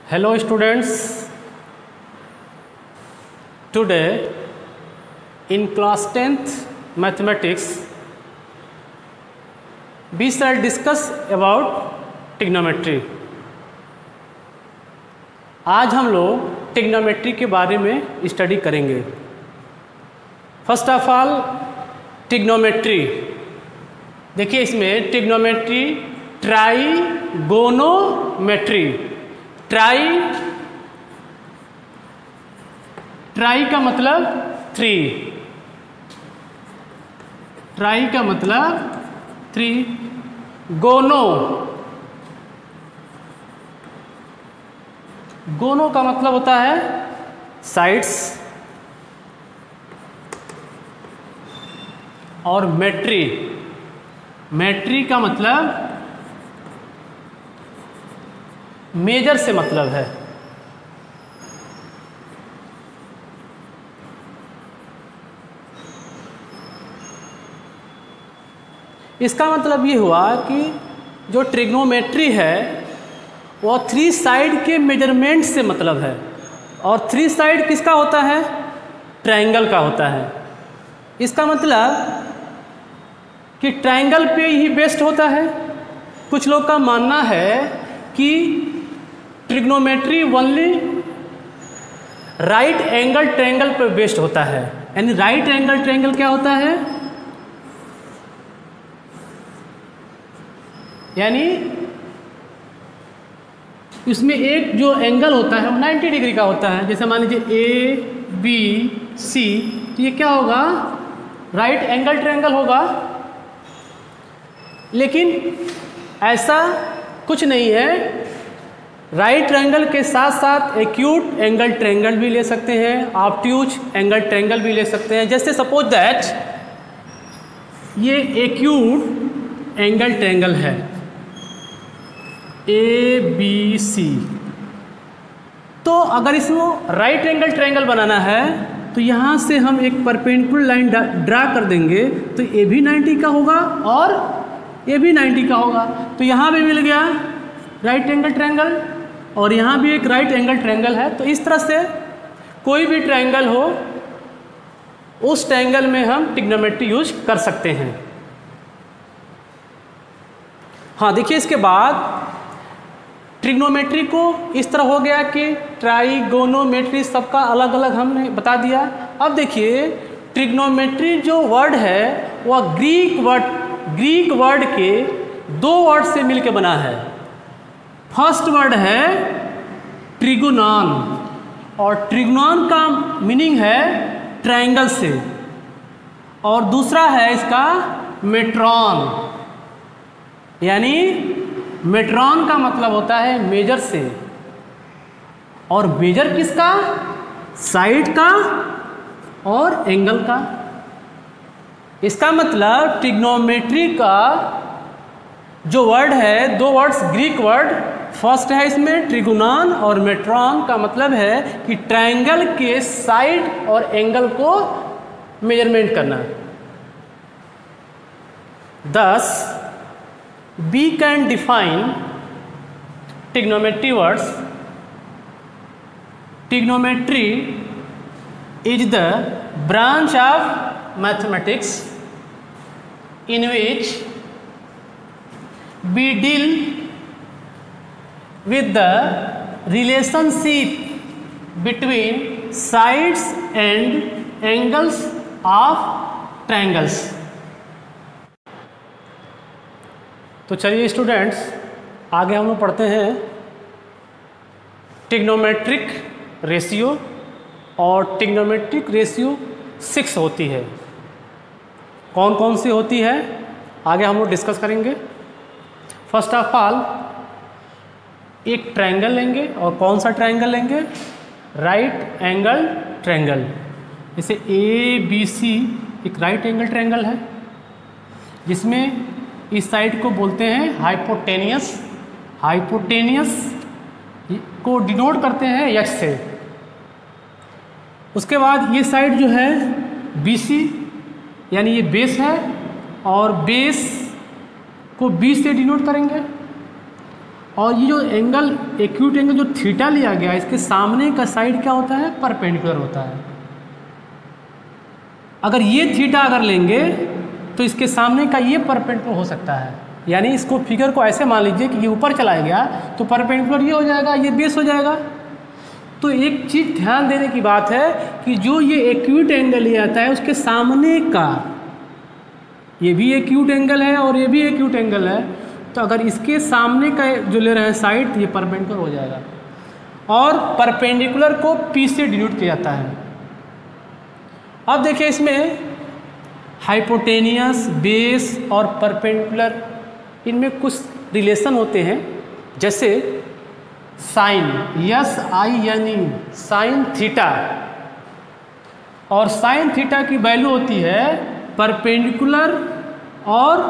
Hello students, today in class 10th mathematics we shall discuss about trigonometry। आज हम लोग trigonometry के बारे में स्टडी करेंगे। फर्स्ट ऑफ ऑल ट्रिग्नोमेट्री, देखिए इसमें ट्रिग्नोमेट्री, ट्राइगोनोमेट्री। ट्राई का मतलब थ्री, ट्राई का मतलब थ्री, गोनो का मतलब होता है साइड्स, और मैट्री का मतलब मेजर से मतलब है। इसका मतलब ये हुआ कि जो ट्रिग्नोमेट्री है वो थ्री साइड के मेजरमेंट से मतलब है, और थ्री साइड किसका होता है? ट्रायंगल का होता है। इसका मतलब कि ट्रायंगल पे ही बेस्ड होता है। कुछ लोग का मानना है कि trigonometry only right angle triangle पर बेस्ड होता है। यानी राइट एंगल ट्रायंगल क्या होता है? यानी इसमें एक जो एंगल होता है वो 90 डिग्री का होता है। जैसे मान लीजिए ए बी सी, तो ये क्या होगा? राइट एंगल ट्रायंगल होगा। लेकिन ऐसा कुछ नहीं है। राइट ट्रायंगल के साथ साथ एक्यूट एंगल ट्रायंगल भी ले सकते हैं, ऑब्ट्यूज एंगल ट्रायंगल भी ले सकते हैं। जैसे सपोज दैट ये एक्यूट एंगल ट्रायंगल है ए बी सी, तो अगर इसको राइट एंगल ट्रायंगल बनाना है तो यहाँ से हम एक परपेंडिकुलर लाइन ड्रा कर देंगे, तो ए भी 90 का होगा और ए भी 90 का होगा। तो यहाँ भी मिल गया राइट एंगल ट्रायंगल, और यहाँ भी एक राइट एंगल ट्रायंगल है। तो इस तरह से कोई भी ट्रायंगल हो उस ट्रायंगल में हम ट्रिग्नोमेट्री यूज कर सकते हैं। हाँ, देखिए इसके बाद ट्रिग्नोमेट्री को इस तरह हो गया कि ट्राइगोनोमेट्री सबका अलग अलग हमने बता दिया। अब देखिए ट्रिग्नोमेट्री जो वर्ड है वह ग्रीक वर्ड के दो वर्ड से मिलकर बना है। फर्स्ट वर्ड है ट्रिगोनॉन, और ट्रिगोनॉन का मीनिंग है ट्रायंगल से, और दूसरा है इसका मेट्रॉन, यानी मेट्रॉन का मतलब होता है मेजर से। और मेजर किसका? साइड का और एंगल का। इसका मतलब ट्रिग्नोमेट्री का जो वर्ड है, दो वर्ड्स ग्रीक वर्ड, फर्स्ट है इसमें ट्रिगोनॉन, और मेट्रॉन का मतलब है कि ट्रायंगल के साइड और एंगल को मेजरमेंट करना। Thus, we can define trigonometry words. Trigonometry is the branch of mathematics in which we deal with the relationship between sides and angles of triangles. तो चलिए स्टूडेंट्स, आगे हम लोग पढ़ते हैं ट्रिग्नोमेट्रिक रेशियो, और ट्रिग्नोमेट्रिक रेशियो 6 होती है। कौन कौन सी होती है आगे हम लोग डिस्कस करेंगे। फर्स्ट ऑफ ऑल एक ट्रायंगल लेंगे, और कौन सा ट्रायंगल लेंगे? Right angle triangle. जैसे ए बी सी एक राइट एंगल ट्रायंगल है, जिसमें इस साइड को बोलते हैं हाइपोटेनियस। हाइपोटेनियस को डिनोट करते हैं एक्स से। उसके बाद ये साइड जो है बी सी, यानी ये बेस है, और बेस को बी से डिनोट करेंगे। और ये जो एंगल एक्यूट एंगल जो थीटा लिया गया, इसके सामने का साइड क्या होता है, परपेंडिकुलर होता है। अगर ये थीटा अगर लेंगे तो इसके सामने का ये परपेंडिकुलर हो सकता है, यानी इसको फिगर को ऐसे मान लीजिए कि ये ऊपर चला गया तो परपेंडिकुलर ये हो जाएगा, ये बेस हो जाएगा। तो एक चीज़ ध्यान देने की बात है कि जो ये एक्यूट एंगल लिया जाता है उसके सामने का, ये भी एक्यूट एंगल है और ये भी एक्यूट एंगल है, तो अगर इसके सामने का जो ले रहे हैं साइड तो ये परपेंडिकुलर हो जाएगा। और परपेंडिकुलर को P से डिनोट किया जाता है। अब देखिए इसमें हाइपोटेनियस, बेस और परपेंडिकुलर, इनमें कुछ रिलेशन होते हैं। जैसे साइन, SINE, साइन थीटा, और साइन थीटा की वैल्यू होती है परपेंडिकुलर और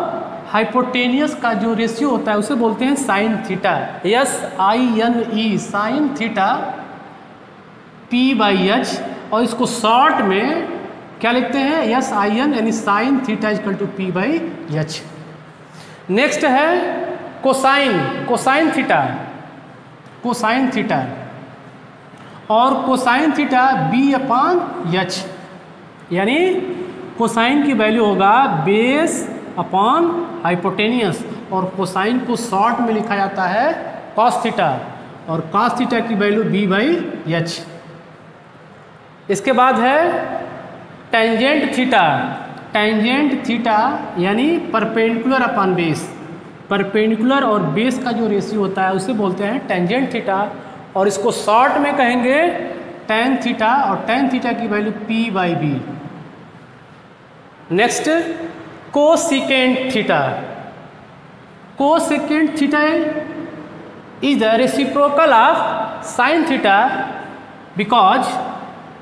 हाइपोटेनियस का जो रेशियो होता है उसे बोलते हैं sine theta, SINE, sine theta P/H, और इसको शॉर्ट में क्या लिखते हैं, SIN, यानी sine theta equal to P/H। Next है cosine, cosine theta, cosine theta, और कोसाइन थीटा B/H, यानी कोसाइन की वैल्यू होगा बेस अपॉन हाइपोटेनियस, और कोसाइन को शॉर्ट में लिखा जाता है कॉस थीटा, और कॉस थीटा की वैल्यू B/H। इसके बाद है टेंजेंट थीटा, टेंजेंट थीटा यानी परपेंडिकुलर अपॉन बेस, परपेंडिकुलर और बेस का जो रेशियो होता है उसे बोलते हैं टेंजेंट थीटा, और इसको शॉर्ट में कहेंगे टेन थीटा, और टेन थीटा की value P/B। Next cosecant theta, cosecant theta is the reciprocal of sine theta, because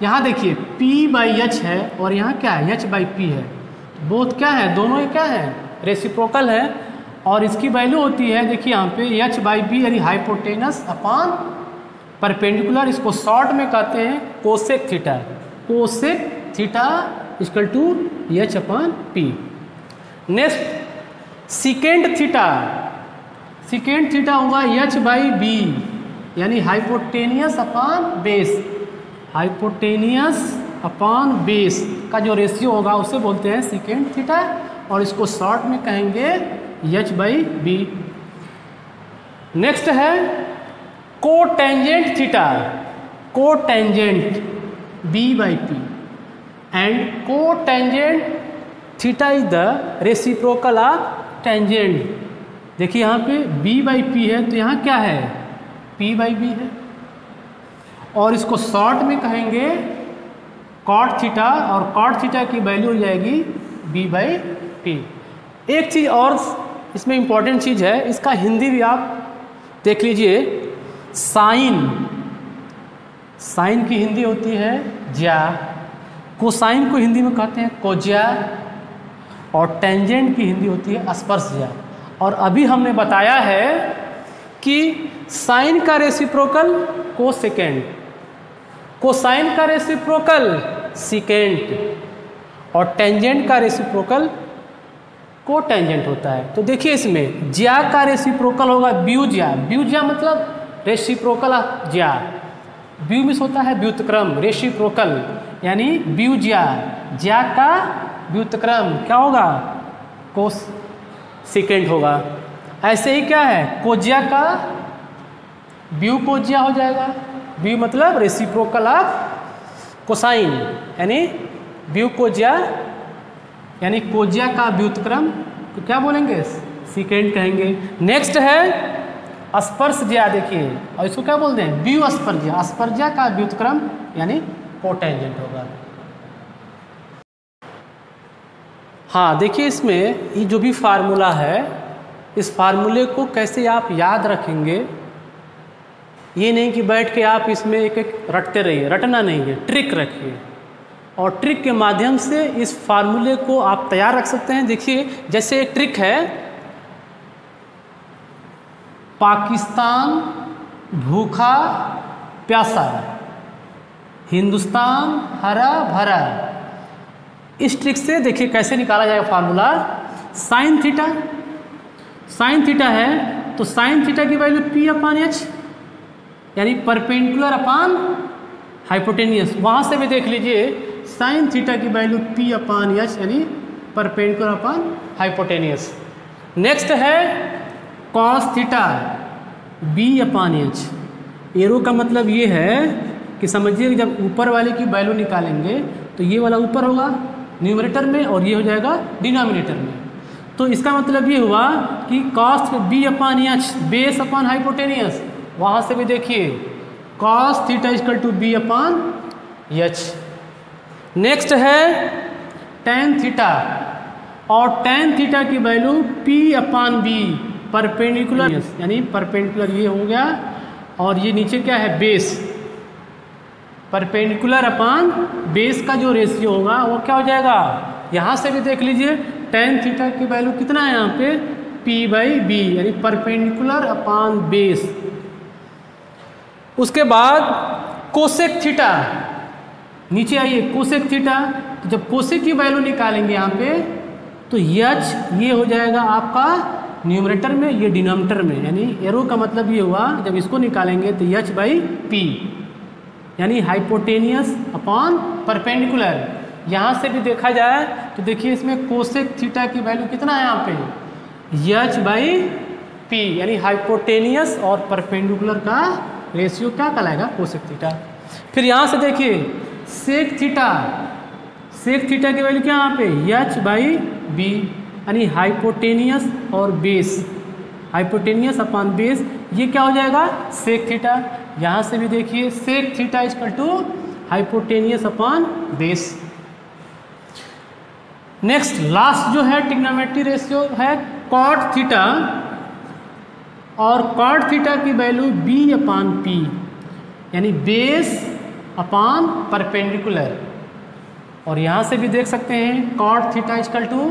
यहाँ देखिए P/H है और यहाँ क्या है, H/P है, बोथ क्या है, दोनों ये क्या है, रेसिप्रोकल है, और इसकी वैल्यू होती है देखिए यहाँ पे H/P, यानी हाइपोटेनस अपॉन परपेंडिकुलर, इसको शॉर्ट में कहते हैं cosec theta, cosec theta equal to H/P। Next secant theta, secant theta होगा H/B, यानी hypotenuse upon base, hypotenuse upon base का जो रेशियो होगा उसे बोलते हैं सिकेंट थीटा, और इसको शॉर्ट में कहेंगे H/B। नेक्स्ट है cotangent theta, cotangent B/P, and cotangent theta is the reciprocal of tangent. देखिए यहाँ पे B/P है तो यहाँ क्या है, P/B है, और इसको शॉर्ट में कहेंगे कॉट थीटा, और कॉट थीटा की वैल्यू हो जाएगी B/P। एक चीज़ और इसमें इम्पॉर्टेंट चीज़ है, इसका हिंदी भी आप देख लीजिए। साइन, साइन की हिंदी होती है ज्या, कोसाइन को हिंदी में कहते हैं कोज्या, और टेंजेंट की हिंदी होती है स्पर्शज्या। और अभी हमने बताया है कि साइन का रेसिप्रोकल कोसेकेंट, कोसाइन का रेसिप्रोकल सिकेंट, और टेंजेंट का रेसिप्रोकल कोटेंजेंट होता है। तो देखिए इसमें ज्या का रेसिप्रोकल होगा ब्यूज्या, ब्यूज्या मतलब रेसिप्रोकल ऑफ ज्या, ब्यू मिस होता है व्युत्क्रम, रेसिप्रोकल यानी ब्यूज्या, ज्या का व्युत्क्रम क्या होगा, कोस सिकेंट होगा। ऐसे ही क्या है, कोज्या का ब्यू कोज्या हो जाएगा, ब्यू मतलब रेसिप्रोकल ऑफ कोसाइन, यानी ब्यू कोज्या, यानी कोज्या का व्युत्क्रम तो क्या बोलेंगे, सिकेंट कहेंगे। नेक्स्ट है स्पर्शज्या, देखिए, और इसको क्या बोलते हैं, ब्यू स्पर्शज्या, स्पर्शज्या का व्युत्क्रम यानी कोटेंजेंट होगा। हाँ देखिए इसमें ये जो भी फार्मूला है, इस फार्मूले को कैसे आप याद रखेंगे, ये नहीं कि बैठ के आप इसमें एक एक रटते रहिए, रटना नहीं है, ट्रिक रखिए, और ट्रिक के माध्यम से इस फार्मूले को आप तैयार रख सकते हैं। देखिए जैसे एक ट्रिक है, पाकिस्तान भूखा प्यासा, हिंदुस्तान हरा भरा। इस ट्रिक से देखिए कैसे निकाला जाएगा formula. Sine theta, sine theta है तो साइन थीटा की वैल्यू पी अपान एच, यानी परपेंडिकुलर अपान हाइपोटेनियस। वहाँ से भी देख लीजिए साइन थीटा की वैल्यू पी अपान एच, यानी परपेंडिकुलर अपान हाइपोटेनियस। नेक्स्ट है cos theta B upon H. Arrow का मतलब ये है कि समझिए कि जब ऊपर वाले की वैल्यू निकालेंगे तो ये वाला ऊपर होगा न्यूमरेटर में और ये हो जाएगा डिनोमिनेटर में। तो इसका मतलब ये हुआ कि cos B upon H base upon hypotenuse. वहाँ से भी देखिए cos theta equal to B upon H. Next है टेन थीटा, और टेन थीटा की value P upon B perpendicular, यानी परपेंडिकुलर ये हो गया, और ये नीचे क्या है बेस। परपेंडिकुलर अपान बेस का जो रेशियो होगा वो क्या हो जाएगा, यहाँ से भी देख लीजिए टेन थीटा की वैल्यू कितना है यहाँ पे पी बाई बी, यानी परपेंडिकुलर अपान बेस। उसके बाद कोसेक थीटा, नीचे आइए कोसेक थीटा। तो जब कोसेक की वैल्यू निकालेंगे यहाँ पे तो एच ये हो जाएगा आपका न्यूमरेटर में, ये डिनोमिनेटर में, यानी एरो का मतलब ये हुआ जब इसको निकालेंगे तो एच बाई पी, यानी हाइपोटेनियस अपॉन परपेंडिकुलर। यहाँ से भी देखा जाए तो देखिए इसमें कोसेक थीटा की वैल्यू कितना है यहाँ पे एच बाई पी, यानी हाइपोटेनियस और परपेंडिकुलर का रेशियो क्या कहलाएगा कोसेक थीटा। फिर यहाँ से देखिए सेक थीटा, सेक थीटा की वैल्यू क्या यहाँ पे एच बाई बी, यानी हाइपोटेनियस और बेस, हाइपोटेनियस अपॉन बेस, ये क्या हो जाएगा सेक थीटा। यहाँ से भी देखिए sec theta equal to hypotenuse upon base. Next last जो है ट्रिग्नोमेट्री रेशियो है कॉट थीटा, और कॉट थीटा की वैल्यू बी अपान पी, यानी बेस अपान परपेंडिकुलर। और यहाँ से भी देख सकते हैं cot theta equal to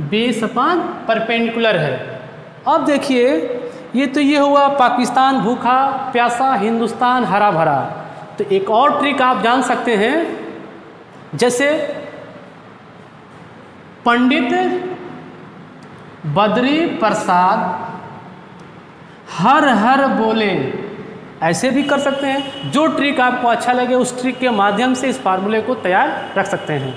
base upon perpendicular है। अब देखिए ये हुआ पाकिस्तान भूखा प्यासा, हिंदुस्तान हरा भरा। तो एक और ट्रिक आप जान सकते हैं, जैसे पंडित बद्री प्रसाद हर हर बोले, ऐसे भी कर सकते हैं। जो ट्रिक आपको अच्छा लगे उस ट्रिक के माध्यम से इस फार्मूले को तैयार रख सकते हैं।